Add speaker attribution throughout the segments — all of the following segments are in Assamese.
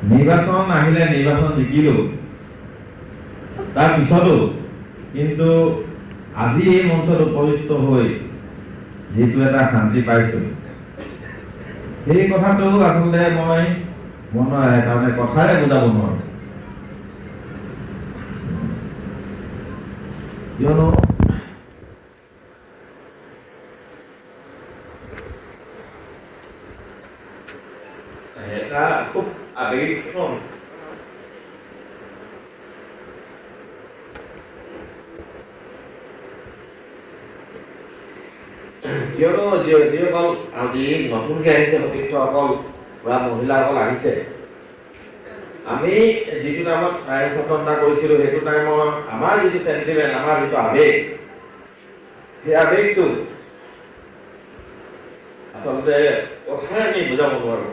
Speaker 1: নিৰ্বাচন আহিলে নিৰ্বাচন জিকিলো তাৰ পিছতো কিন্তু আজি এই মঞ্চত উপস্থিত হৈ যেটো এটা শান্তি পাইছো সেই কথাটো আসলে মই মনৰ কাৰণে কথাৰে বুজাব নোৱাৰো কিয়নো এটা খুব আবেগিক ক্ষণ কিয়নো যিসকল আজি নতুনকৈ আহিছে সতীৰ্থসকল বা মহিলাসকল আহিছে আমি যিটো টাইমত আইন সচেতনতা কৰিছিলোঁ সেইটো টাইমৰ আমাৰ যিটো চেণ্টিমেণ্ট আমাৰ যিটো আবেগ সেই আবেগটো আচলতে কথাৰে আমি বুজাব নোৱাৰোঁ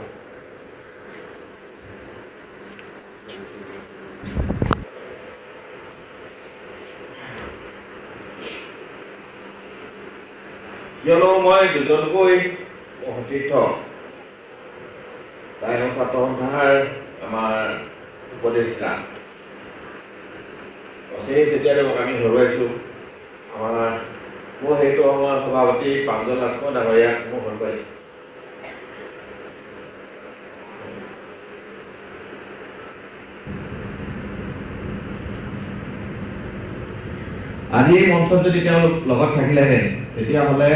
Speaker 1: কিয়নো মই দুজনকৈ সতীৰ্থ আইন ছাত্ৰ সন্থাৰ আমাৰ উপদেষ্টা অশেষ যেতিয়া তেওঁক আমি হেৰুৱাইছোঁ আমাৰ মোৰ সেইটো সময়ৰ সভাপতি প্ৰাঞ্জল ৰাজখোৱা ডাঙৰীয়াক মই হেৰুৱাইছোঁ আজি এই মঞ্চত যদি তেওঁলোক লগত থাকিলেহেঁতেন তেতিয়াহ'লে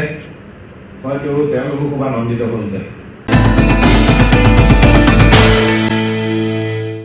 Speaker 1: হয়তো তেওঁলোকো খুব আনন্দিত হ'লহেঁতেন